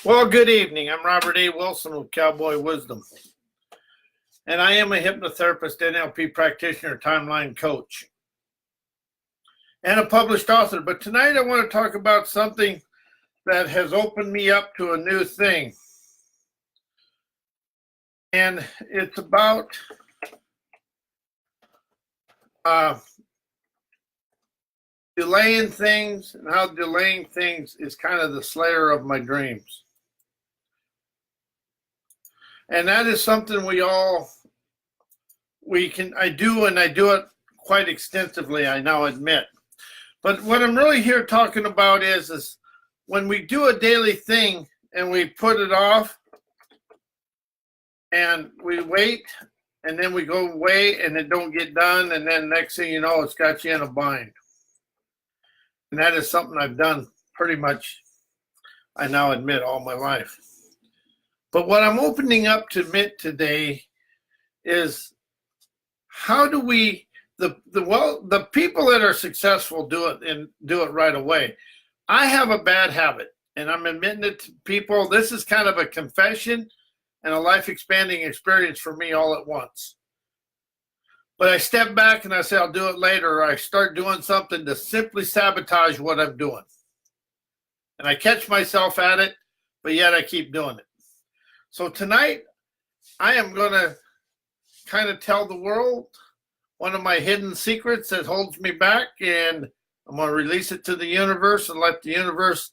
Well, good evening. I'm Robert A. Wilson with Cowboy Wisdom, and I am a hypnotherapist, NLP practitioner, timeline coach, and a published author. But tonight I want to talk about something that has opened me up to a new thing, and it's about delaying things and how delaying things is kind of the slayer of my dreams. And that is something I do it quite extensively, I now admit. But what I'm really here talking about is when we do a daily thing and we put it off and we wait and then we go away and it don't get done, and then next thing you know, it's got you in a bind. And that is something I've done pretty much, I now admit, all my life. But what I'm opening up to admit today is how do we, the people that are successful do it and do it right away. I have a bad habit, and I'm admitting it to people. This is kind of a confession and a life expanding experience for me all at once. But I step back and I say, I'll do it later, or I start doing something to simply sabotage what I'm doing. And I catch myself at it, but yet I keep doing it. So tonight, I am going to kind of tell the world one of my hidden secrets that holds me back, and I'm going to release it to the universe and let the universe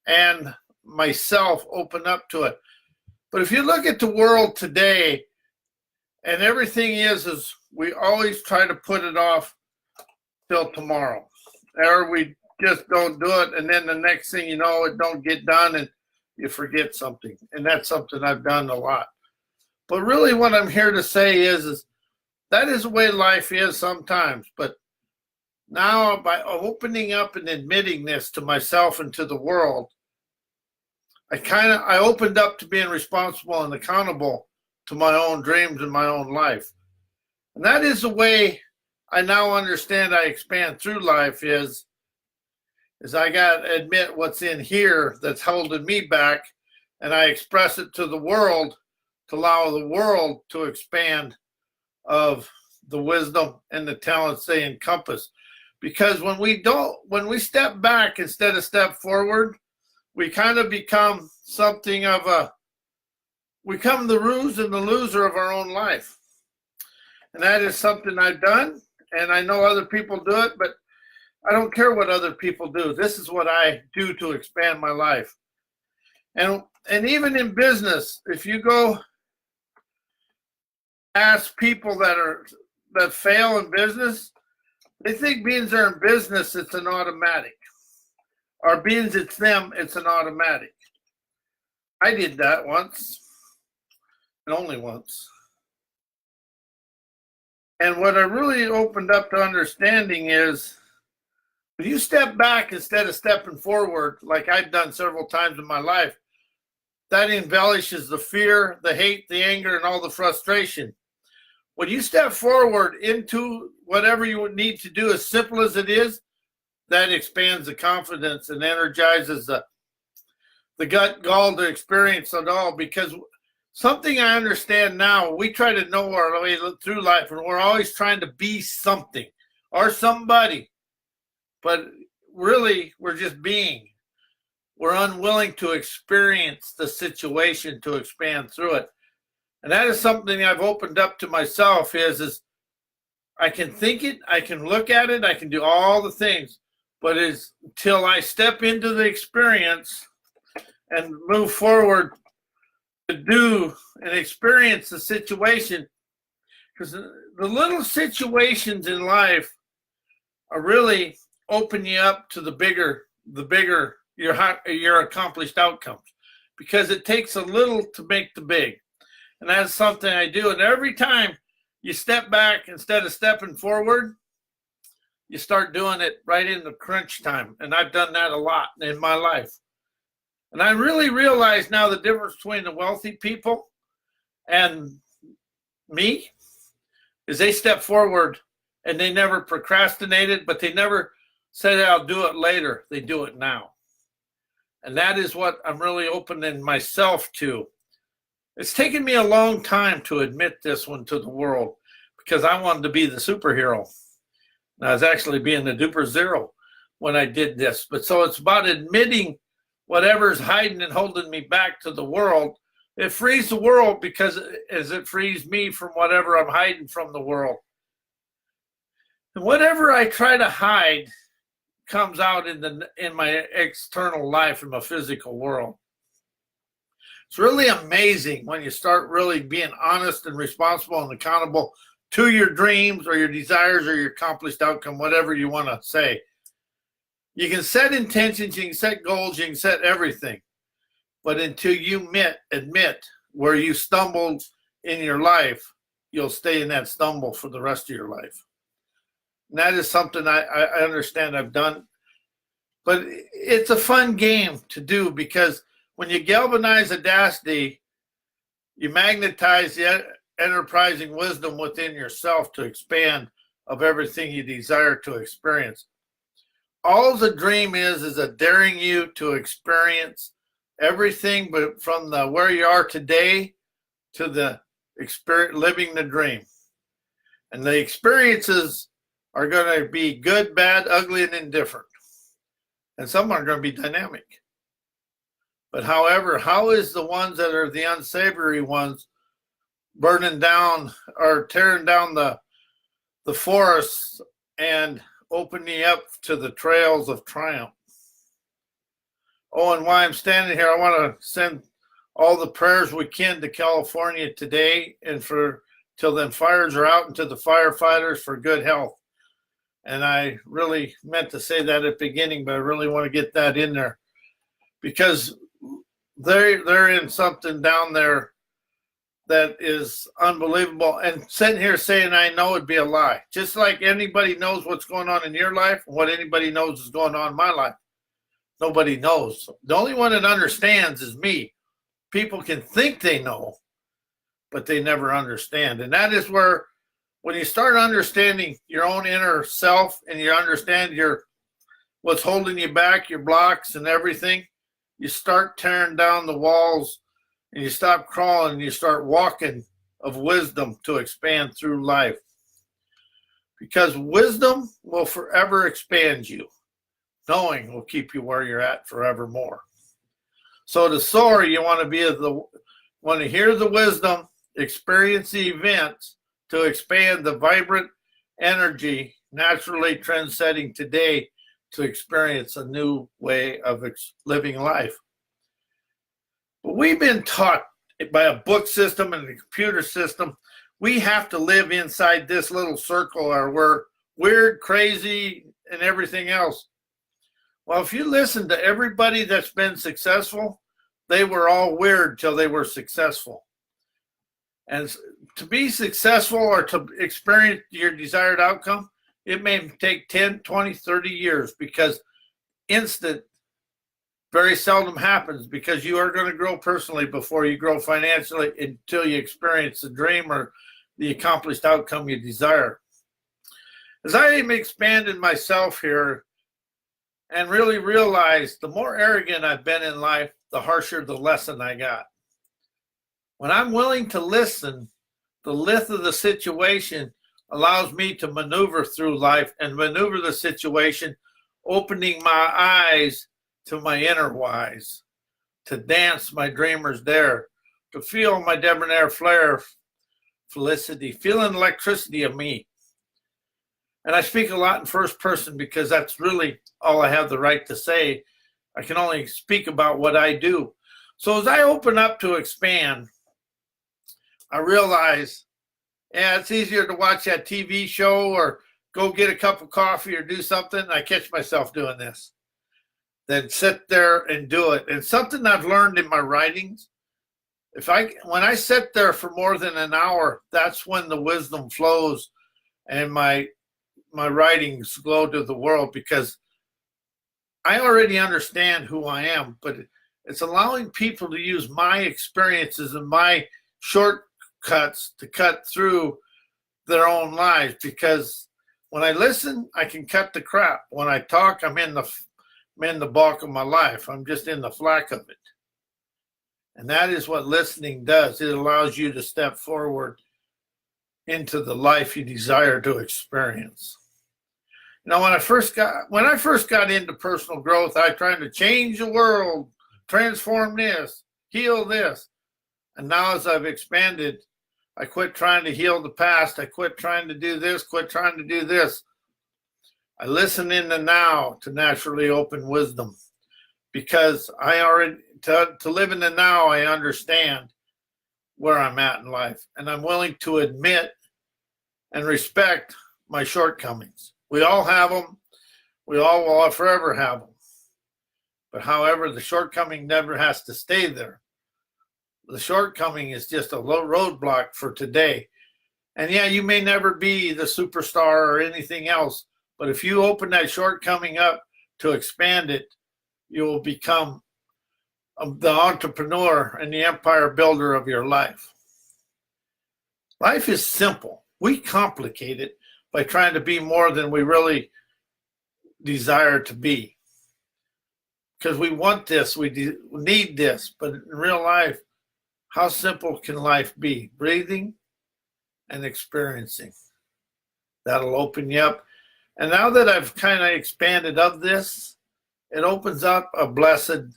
and myself open up to it. But if you look at the world today, and everything is we always try to put it off till tomorrow, or we just don't do it, and then the next thing you know, it don't get done, and you forget something. And that's something I've done a lot. But really what I'm here to say is that is the way life is sometimes. But now by opening up and admitting this to myself and to the world, I opened up to being responsible and accountable to my own dreams and my own life. And that is the way I now understand I expand through life is I got to admit what's in here that's holding me back, and I express it to the world to allow the world to expand of the wisdom and the talents they encompass. Because when we step back instead of step forward, we kind of become something of we become the ruse and the loser of our own life. And that is something I've done, and I know other people do it, but I don't care what other people do. This is what I do to expand my life. And even in business, if you go ask people that fail in business, they think being they're in business, it's an automatic. Or being it's them, it's an automatic. I did that once, and only once. And what I really opened up to understanding is when you step back instead of stepping forward, like I've done several times in my life, that embellishes the fear, the hate, the anger, and all the frustration. When you step forward into whatever you would need to do, as simple as it is, that expands the confidence and energizes the gut gall to experience it all. Because something I understand now, we try to know our way through life, and we're always trying to be something or somebody. But really, we're just being. We're unwilling to experience the situation to expand through it. And that is something I've opened up to myself is I can think it, I can look at it, I can do all the things, but it's until I step into the experience and move forward to do and experience the situation. Because the little situations in life are really open you up to the bigger your accomplished outcomes, because it takes a little to make the big. And that's something I do. And every time you step back instead of stepping forward, you start doing it right in the crunch time. And I've done that a lot in my life. And I really realize now the difference between the wealthy people and me is they step forward and they never procrastinated, but they never said, I'll do it later. They do it now. And that is what I'm really opening myself to. It's taken me a long time to admit this one to the world because I wanted to be the superhero. And I was actually being the duper zero when I did this. But so it's about admitting whatever's hiding and holding me back to the world. It frees the world because as it frees me from whatever I'm hiding from the world. And whatever I try to hide comes out in my external life, in my physical world. It's really amazing when you start really being honest and responsible and accountable to your dreams or your desires or your accomplished outcome, whatever you want to say. You can set intentions, you can set goals, you can set everything. But until you admit where you stumbled in your life, you'll stay in that stumble for the rest of your life. And that is something I understand I've done. But it's a fun game to do because when you galvanize audacity, you magnetize the enterprising wisdom within yourself to expand of everything you desire to experience. All the dream is a daring you to experience everything, but from the where you are today to the experience, living the dream. And the experiences are going to be good, bad, ugly, and indifferent. And some are going to be dynamic. But however, how is the ones that are the unsavory ones burning down or tearing down the forests and opening up to the trails of triumph? Oh, and while I'm standing here, I want to send all the prayers we can to California today and for till then fires are out and to the firefighters for good health. And I really meant to say that at the beginning, but I really want to get that in there because they're in something down there that is unbelievable. And sitting here saying I know would be a lie. Just like anybody knows what's going on in your life, what anybody knows is going on in my life. Nobody knows. The only one that understands is me. People can think they know, but they never understand. And that is where when you start understanding your own inner self and you understand what's holding you back, your blocks and everything, you start tearing down the walls and you stop crawling and you start walking of wisdom to expand through life. Because wisdom will forever expand you. Knowing will keep you where you're at forevermore. So to soar, you want to hear the wisdom, experience the events to expand the vibrant energy naturally trendsetting today to experience a new way of living life. But we've been taught by a book system and a computer system, we have to live inside this little circle or we're weird, crazy, and everything else. Well, if you listen to everybody that's been successful, they were all weird till they were successful. And to be successful or to experience your desired outcome, it may take 10, 20, 30 years because instant very seldom happens because you are going to grow personally before you grow financially until you experience the dream or the accomplished outcome you desire. As I am expanding myself here and really realize the more arrogant I've been in life, the harsher the lesson I got. When I'm willing to listen, the lidth of the situation allows me to maneuver through life and maneuver the situation, opening my eyes to my inner wise, to dance my dreamer's dare, to feel my debonair flare, felicity, feeling electricity of me. And I speak a lot in first person because that's really all I have the right to say. I can only speak about what I do. So as I open up to expand, I realize, yeah, it's easier to watch that TV show or go get a cup of coffee or do something. I catch myself doing this than sit there and do it. And something I've learned in my writings, when I sit there for more than an hour, that's when the wisdom flows and my writings glow to the world because I already understand who I am, but it's allowing people to use my experiences and my shortcuts to cut through their own lives because when I listen, I can cut the crap. When I talk, I'm in the in the bulk of my life. I'm just in the flack of it. And that is what listening does. It allows you to step forward into the life you desire to experience. Now, when I first got into personal growth, I tried to change the world, transform this, heal this. And now as I've expanded, I quit trying to heal the past. I quit trying to do this, quit trying to do this. I listen in the now to naturally open wisdom, because I already, to live in the now, I understand where I'm at in life. And I'm willing to admit and respect my shortcomings. We all have them. We all will forever have them. But however, the shortcoming never has to stay there. The shortcoming is just a low roadblock for today. And yeah, you may never be the superstar or anything else, but if you open that shortcoming up to expand it, you will become the entrepreneur and the empire builder of your life. Life is simple. We complicate it by trying to be more than we really desire to be. Because we want this, we need this, but in real life, how simple can life be? Breathing and experiencing. That'll open you up. And now that I've kind of expanded of this, it opens up a blessed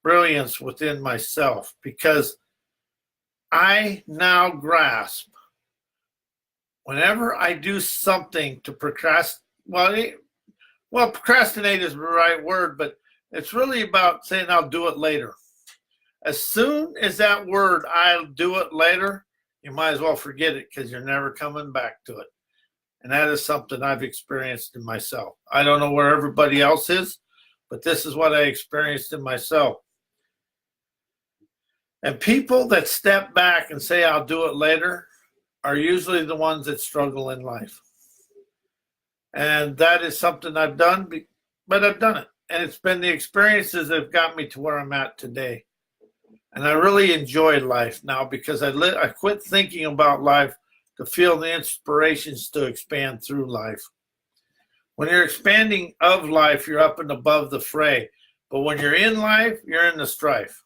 brilliance within myself, because I now grasp whenever I do something to procrastinate, well, procrastinate is the right word, but it's really about saying I'll do it later. As soon as that word, I'll do it later, you might as well forget it, because you're never coming back to it. And that is something I've experienced in myself. I don't know where everybody else is, but this is what I experienced in myself. And people that step back and say, I'll do it later, are usually the ones that struggle in life. And that is something I've done, but I've done it. And it's been the experiences that have got me to where I'm at today. And I really enjoy life now, because I quit thinking about life to feel the inspirations to expand through life. When you're expanding of life, you're up and above the fray. But when you're in life, you're in the strife.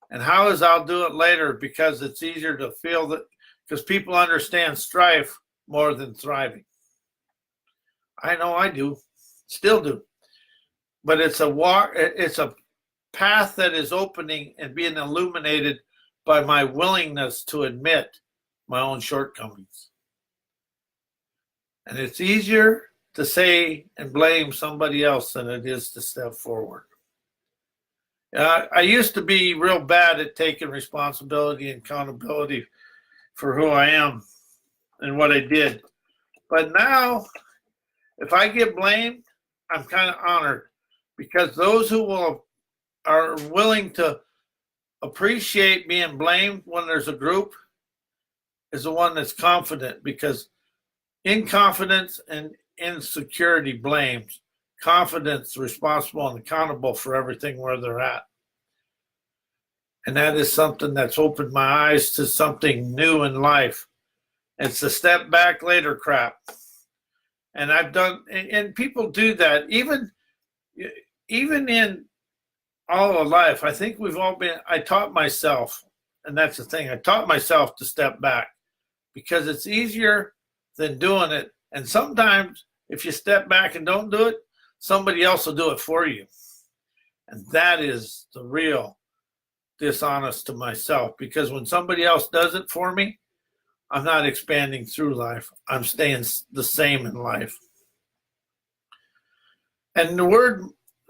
And how is I'll do it later? Because it's easier to feel that, because people understand strife more than thriving. I know I do, still do. But it's a path that is opening and being illuminated by my willingness to admit my own shortcomings. And it's easier to say and blame somebody else than it is to step forward. I used to be real bad at taking responsibility and accountability for who I am and what I did. But now, if I get blamed, I'm kind of honored, because those who are willing to appreciate being blamed when there's a group is the one that's confident, because inconfidence and insecurity blames. Confidence responsible and accountable for everything where they're at. And that is something that's opened my eyes to something new in life. It's the step back later crap. And I've done, and people do that even in all of life. I think I taught myself, and that's the thing, I taught myself to step back, because it's easier than doing it. And sometimes if you step back and don't do it, somebody else will do it for you. And that is the real dishonest to myself, because when somebody else does it for me, I'm not expanding through life. I'm staying the same in life. And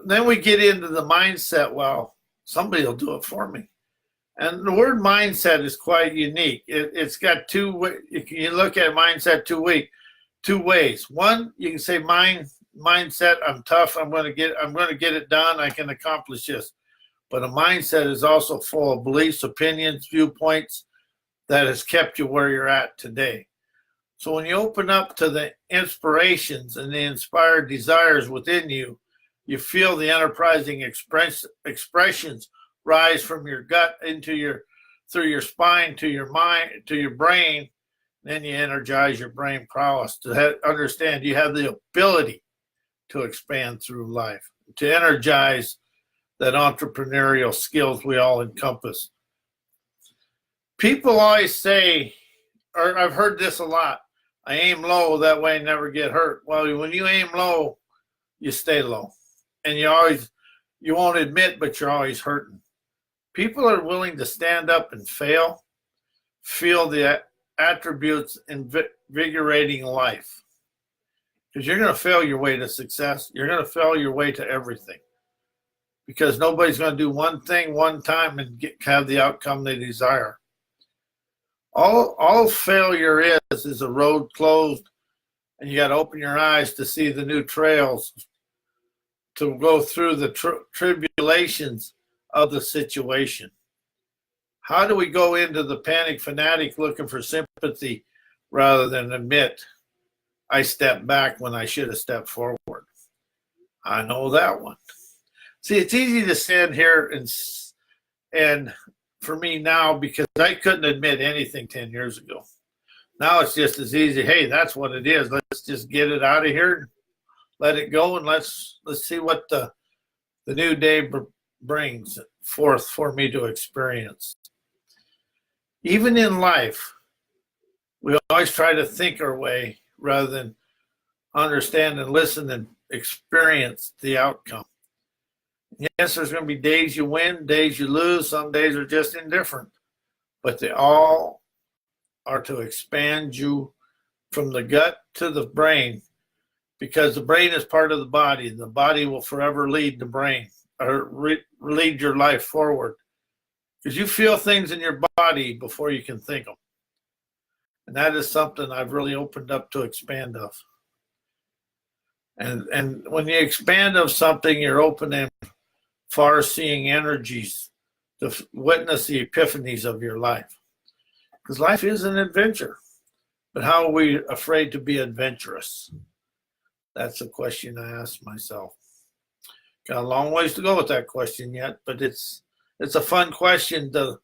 then we get into the mindset, well, somebody will do it for me. And the word mindset is quite unique. It's got you look at mindset two ways. One, you can say mindset, I'm tough, I'm going to get it done, I can accomplish this. But a mindset is also full of beliefs, opinions, viewpoints that has kept you where you're at today. So when you open up to the inspirations and the inspired desires within you, you feel the enterprising expressions rise from your gut through your spine to your mind, to your brain. Then you energize your brain prowess to understand you have the ability to expand through life. to energize that entrepreneurial skills we all encompass. People always say, or I've heard this a lot, I aim low, that way I never get hurt. Well, when you aim low, you stay low. And you won't admit, but you're always hurting. People are willing to stand up and fail, feel the attributes invigorating life. Because you're going to fail your way to success. You're going to fail your way to everything. Because nobody's going to do one thing one time and have the outcome they desire. All failure is a road closed, and you got to open your eyes to see the new trails, to go through the tribulations of the situation. How do we go into the panic fanatic looking for sympathy rather than admit I stepped back when I should have stepped forward? I know that one. See, it's easy to stand here and for me now, because I couldn't admit anything 10 years ago. Now it's just as easy. Hey, that's what it is. Let's just get it out of here, let it go, and let's see what the new day brings forth for me to experience. Even in life, we always try to think our way rather than understand and listen and experience the outcome. Yes, there's going to be days you win, days you lose. Some days are just indifferent. But they all are to expand you from the gut to the brain, because the brain is part of the body. The body will forever lead the brain, or lead your life forward. Because you feel things in your body before you can think them. And that is something I've really opened up to expand of. And when you expand of something, you're opening far-seeing energies to witness the epiphanies of your life. Because life is an adventure. But how are we afraid to be adventurous? That's a question I ask myself. Got a long ways to go with that question yet, but it's a fun question to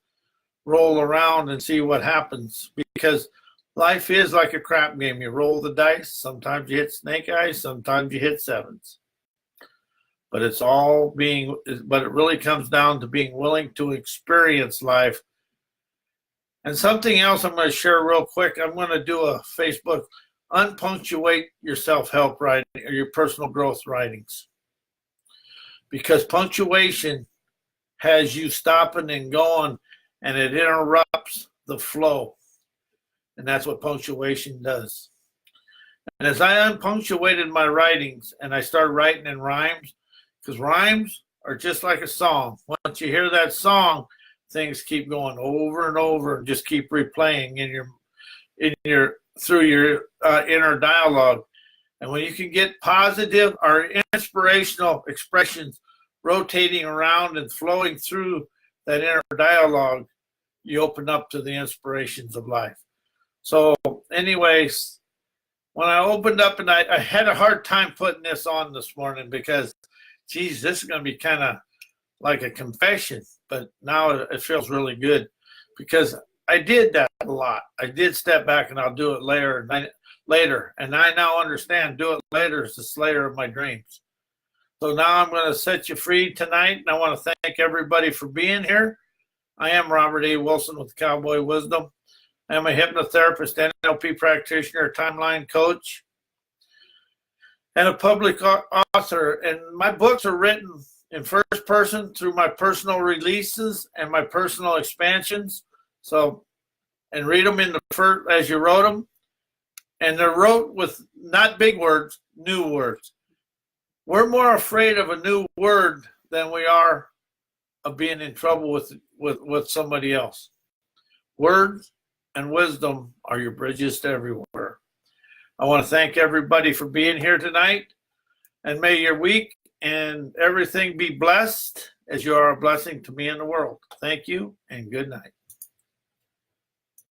roll around and see what happens, because life is like a crap game. You roll the dice. Sometimes you hit snake eyes. Sometimes you hit sevens. But it really comes down to being willing to experience life. And something else I'm going to share real quick. I'm going to do a Facebook, unpunctuate your self-help writing or your personal growth writings. Because punctuation has you stopping and going, and it interrupts the flow. And that's what punctuation does. And as I unpunctuated my writings and I started writing in rhymes, because rhymes are just like a song. Once you hear that song, things keep going over and over and just keep replaying through your inner dialogue. And when you can get positive or inspirational expressions rotating around and flowing through that inner dialogue, you open up to the inspirations of life. So anyways, when I opened up, and I had a hard time putting this on this morning because, geez, this is going to be kind of like a confession, but now it feels really good because I did that a lot. I did step back, and I'll do it later. And I now understand do it later is the slayer of my dreams. So now I'm going to set you free tonight, and I want to thank everybody for being here. I am Robert A. Wilson with Cowboy Wisdom. I am a hypnotherapist, NLP practitioner, timeline coach, and a public author. And my books are written in first person through my personal releases and my personal expansions. So, and read them in the first as you wrote them. And they're wrote with not big words, new words. We're more afraid of a new word than we are of being in trouble with somebody else. Words and wisdom are your bridges to everywhere. I want to thank everybody for being here tonight, and may your week and everything be blessed as you are a blessing to me and the world. Thank you, and good night.